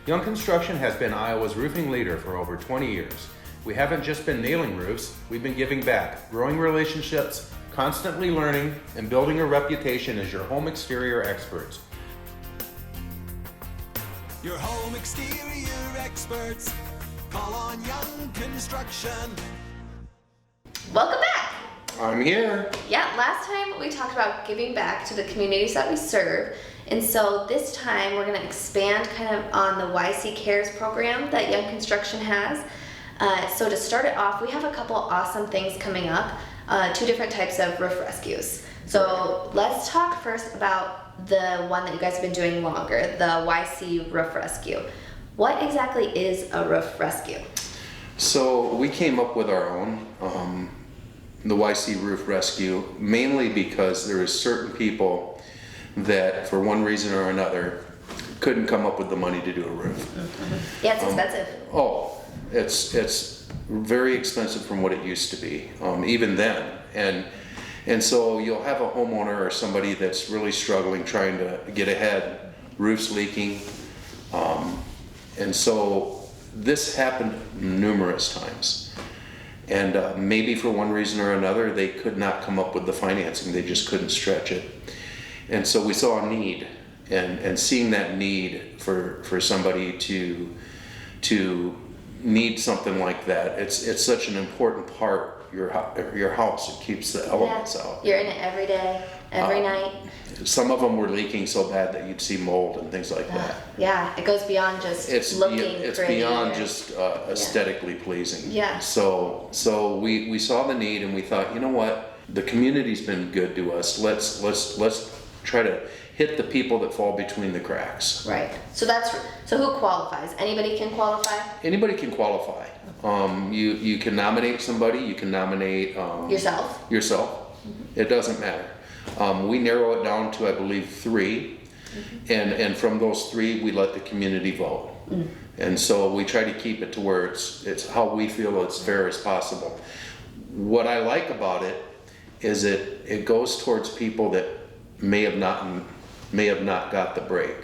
Young Construction has been Iowa's roofing leader for over 20 years. We haven't just been nailing roofs, we've been giving back, growing relationships, constantly learning, and building a reputation as your home exterior experts. Your home exterior experts. Call on Young Construction. Welcome back. I'm here. Yeah, last time we talked about giving back to the communities that we serve. And so this time we're going to expand kind of on the YC Cares program that Young Construction has. So to start it off, we have a couple awesome things coming up, 2 different types of roof rescues. So let's talk first about the one that you guys have been doing longer, the YC Roof Rescue. What exactly is a roof rescue? So we came up with our own, the YC Roof Rescue, mainly because there is certain people that for one reason or another couldn't come up with the money to do a roof. Mm-hmm. Yeah, it's expensive. It's very expensive from what it used to be, even then. And so you'll have a homeowner or somebody that's really struggling, trying to get ahead, roofs leaking. And so this happened numerous times. And maybe for one reason or another, they could not come up with the financing. They just couldn't stretch it. And so we saw a need, and seeing that need for somebody to need something like that, it's such an important part of your house. It keeps the elements out. You're in it every day, every night. Some of them were leaking so bad that you'd see mold and things like that. Yeah, it goes beyond just looking pretty. It's beyond just aesthetically pleasing. Yeah. So we saw the need, and we thought, you know what, the community's been good to us. Let's try to hit the people that fall between the cracks. Right. So who qualifies? Anybody can qualify? Anybody can qualify. You can nominate somebody. You can nominate Yourself. Mm-hmm. It doesn't matter. We narrow it down to, I believe, 3, and from those 3, we let the community vote. And so we try to keep it to where it's how we feel it's fair as possible. What I like about it is it goes towards people that may have not got the break.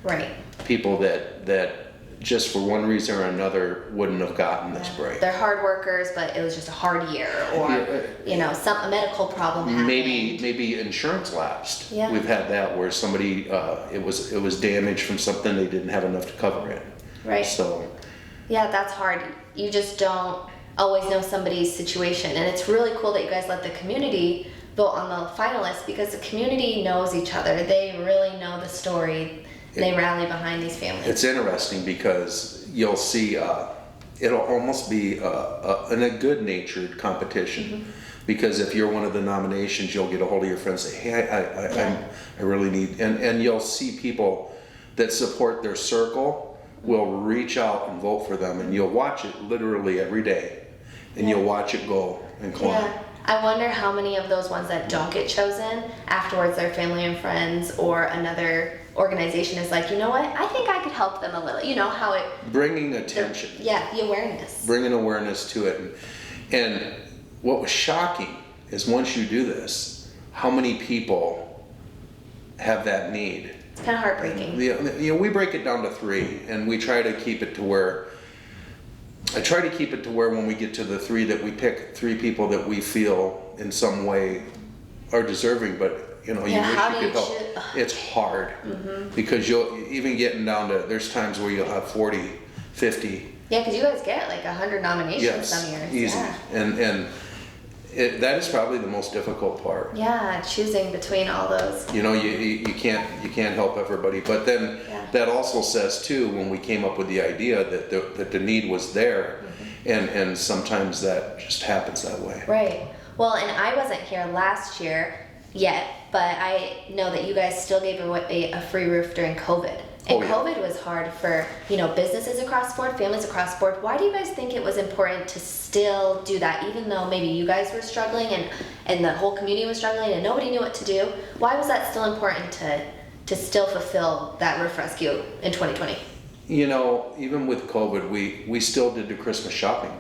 Right. People that just for one reason or another wouldn't have gotten this break. They're hard workers, but it was just a hard year, or a medical problem happened. Maybe insurance lapsed. Yeah. We've had that where somebody it was damaged from something, they didn't have enough to cover it. Right. So yeah, that's hard. You just don't always know somebody's situation, and it's really cool that you guys let the community vote on the finalists, because the community knows each other. They really know the story. They rally behind these families. It's interesting because you'll see it'll almost be in a good-natured competition, because if you're one of the nominations, you'll get a hold of your friends and say, hey, I really need, and you'll see people that support their circle will reach out and vote for them, and you'll watch it literally every day, and you'll watch it go and climb. Yeah. I wonder how many of those ones that don't get chosen, afterwards their family and friends or another organization is like, you know what, I think I could help them a little. You know how it... Bringing attention. The awareness. Bringing awareness to it. And what was shocking is once you do this, how many people have that need. It's kind of heartbreaking. We break it down to 3, and we try to keep it to where... I try to keep it to where when we get to the 3 that we pick 3 people that we feel in some way are deserving, but you wish you could help. It's hard because you'll even getting down to, there's times where you'll have 40, 50. Yeah, because you guys get like 100 nominations some years. Easy. Yeah. And that is probably the most difficult part. Yeah, choosing between all those. You can't help everybody, but then that also says too, when we came up with the idea that the need was there, and sometimes that just happens that way. Right. Well, and I wasn't here last year yet, but I know that you guys still gave away a free roof during COVID. And COVID was hard for, businesses across the board, families across the board. Why do you guys think it was important to still do that, even though maybe you guys were struggling and the whole community was struggling and nobody knew what to do? Why was that still important to still fulfill that roof rescue in 2020? Even with COVID, we still did the Christmas shopping.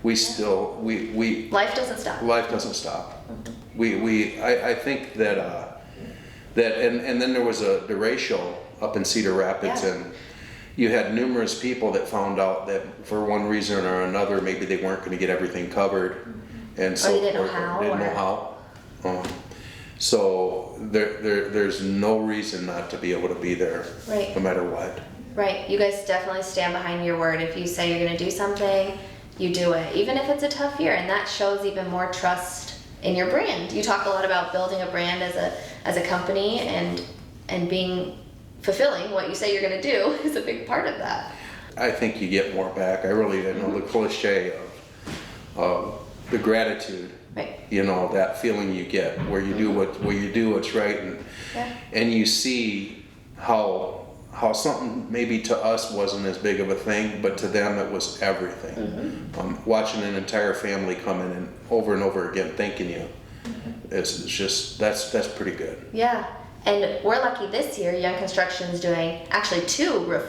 We still, Life doesn't stop. Life doesn't stop. I think that and then there was the ratio up in Cedar Rapids, and you had numerous people that found out that for one reason or another, maybe they weren't going to get everything covered, and so they didn't know forth, how, didn't know or- how. So there's no reason not to be able to be there, Right. no matter what. Right. You guys definitely stand behind your word. If you say you're going to do something, you do it, even if it's a tough year, and that shows even more trust in your brand. You talk a lot about building a brand as a company, and being fulfilling what you say you're going to do is a big part of that. I think you get more back. I really know the cliche of the gratitude. Right. You know, that feeling you get where you do what's right, Yeah. and you see how something maybe to us wasn't as big of a thing, but to them it was everything. Watching an entire family come in and over again thanking you, it's just that's pretty good. Yeah. And we're lucky this year. Young Construction's doing actually 2 roof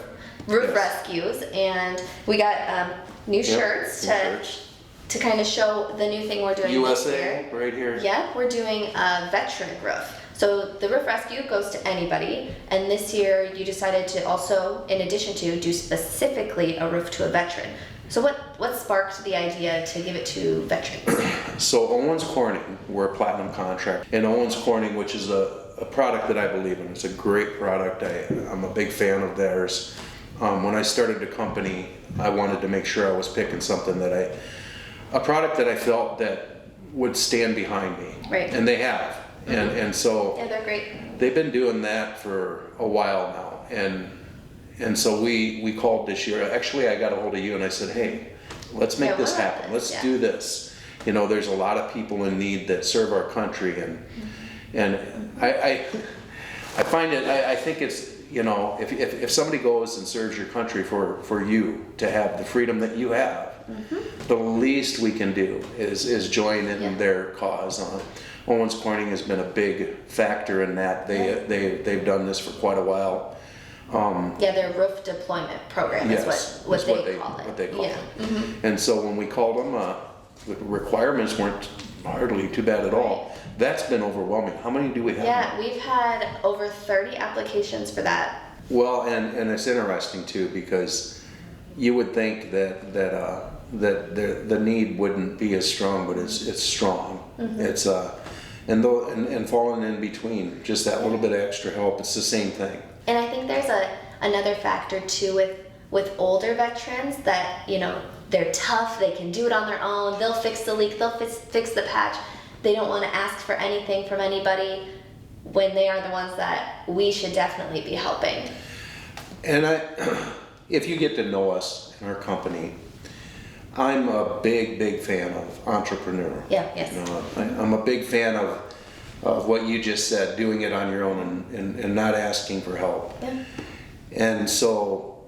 Yes. rescues, and we got new shirts new shirts. to kind of show the new thing we're doing this year. USA, right here. Yeah, we're doing a veteran roof. So the roof rescue goes to anybody, and this year you decided to also, in addition to, do specifically a roof to a veteran. So what sparked the idea to give it to veterans? So Owens Corning, we're a platinum contract, and Owens Corning, which is a product that I believe in. It's a great product. I'm a big fan of theirs. When I started the company, I wanted to make sure I was picking something a product that I felt that would stand behind me. Right. And they have. And so Yeah, they're great. they've been doing that for a while now. And so we called this year. Actually, I got a hold of you and I said, hey, let's make Yeah, this we'll have happen. this, Let's yeah. do this. You know, there's a lot of people in need that serve our country, and I find it, I think it's, you know, if somebody goes and serves your country for you to have the freedom that you have, the least we can do is join in Yeah. their cause. Owens Corning has been a big factor in that. They've done this for quite a while. Yeah, their roof deployment program Yes, is what is they call it. What they call Yeah. it. And so when we called them, the requirements weren't hardly too bad at all. That's been overwhelming. How many do we have? Yeah, now? we've had over 30 applications for that. Well, and it's interesting too, because you would think that the need wouldn't be as strong, but it's strong. It's and falling in between, just that little bit of extra help. It's the same thing. And I think there's another factor too with older veterans that, you know, they're tough, they can do it on their own, they'll fix the leak, they'll fix the patch. They don't want to ask for anything from anybody, when they are the ones that we should definitely be helping. And if you get to know us in our company, I'm a big fan of entrepreneur. Yeah, yes. You know, I'm a big fan of what you just said, doing it on your own and not asking for help. Yeah. And so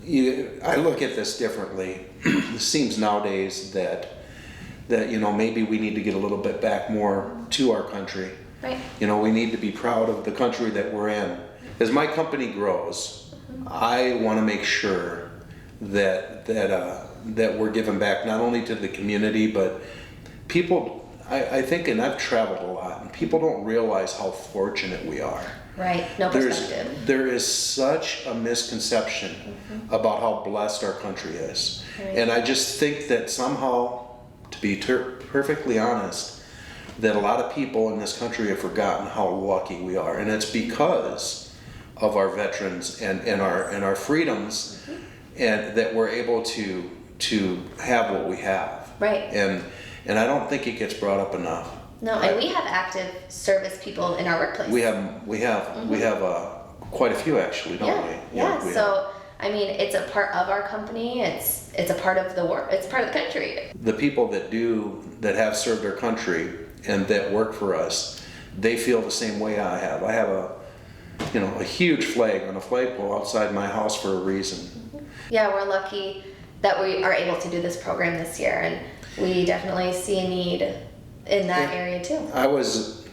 I look at this differently. It seems nowadays that you know, maybe we need to get a little bit back more to our country. Right. You know, we need to be proud of the country that we're in. As my company grows, I want to make sure that we're giving back not only to the community, but people. I think, and I've traveled a lot, and people don't realize how fortunate we are. Right. No perspective. There is such a misconception about how blessed our country is. Right. And I just think that somehow, to be perfectly honest, that a lot of people in this country have forgotten how lucky we are. And it's because of our veterans and our freedoms, and that we're able to have what we have. Right. And I don't think it gets brought up enough. No, and we have active service people in our workplace. We have quite a few actually, don't we? Yeah. we have. So I mean, it's a part of our company. It's a part of the work. It's part of the country. The people that have served their country and that work for us, they feel the same way I have. I have a huge flag on a flagpole outside my house for a reason. Yeah, we're lucky that we are able to do this program this year, and we definitely see a need in that area too. I was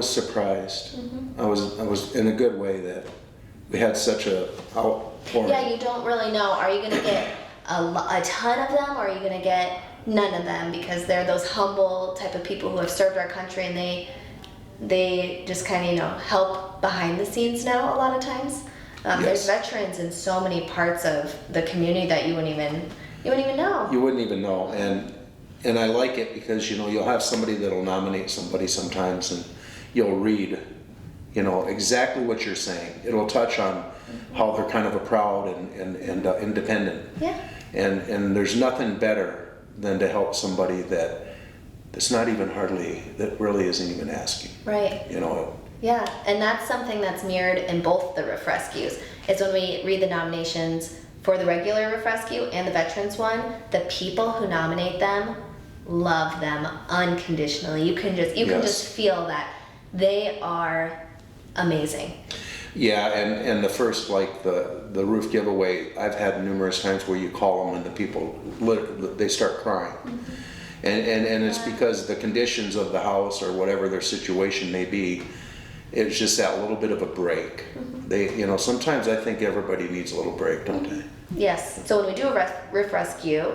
surprised. I was in a good way that we had such a outpouring. Yeah, you don't really know. Are you going to get a ton of them, or are you going to get none of them? Because they're those humble type of people who have served our country, and they just kind of help behind the scenes now a lot of times. There's Yes. veterans in so many parts of the community that you wouldn't even know. You wouldn't even know, and I like it because, you know, you'll have somebody that'll nominate somebody sometimes, and you'll read, you know, exactly what you're saying. It'll touch on how they're kind of a proud and independent. Yeah. And there's nothing better than to help somebody that's not even that really isn't even asking. Right. You know, Yeah, and that's something that's mirrored in both the roof rescues. Is when we read the nominations for the regular roof rescue and the veterans one, the people who nominate them love them unconditionally. You can Yes. just feel that they are amazing. yeah, and the first, like the roof giveaway, I've had numerous times where you call them and the people they start crying. And it's because the conditions of the house or whatever their situation may be, it's just that little bit of a break. They, you know, sometimes I think everybody needs a little break, don't they? Yes. So when we do a roof rescue,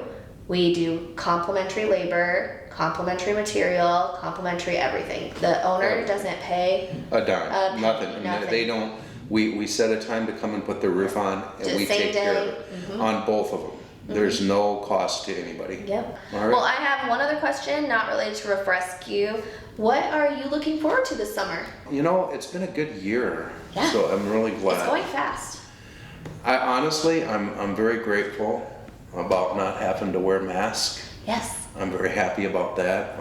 we do complimentary labor, complimentary material, complimentary everything. The owner doesn't pay. A dime, nothing. nothing. They don't. We set a time to come and put the roof on, and Just we same take care of day. it on both of them. There's no cost to anybody. Yep. All right. Well, I have one other question, not related to roof rescue. What are you looking forward to this summer? You know, it's been a good year, Yeah. so I'm really glad. It's going fast. I honestly, I'm very grateful about not having to wear masks. Yes. I'm very happy about that.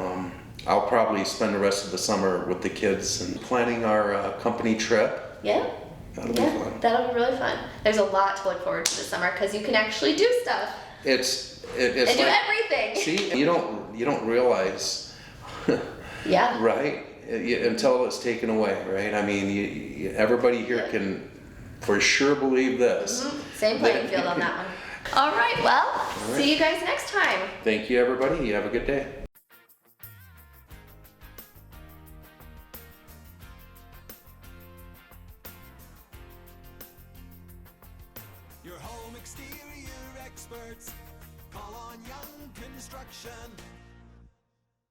I'll probably spend the rest of the summer with the kids and planning our company trip. Yeah. That'll be fun. That'll be really fun. There's a lot to look forward to this summer because you can actually do stuff It's and do like, everything. see, you don't realize, Yeah. right? Until it's taken away, right? I mean, everybody here Yeah. can for sure believe this. Same playing field on that one. All right. Well, right. see you guys next time. Thank you, everybody. You have a good day. Your home exterior experts. Call on Young Construction.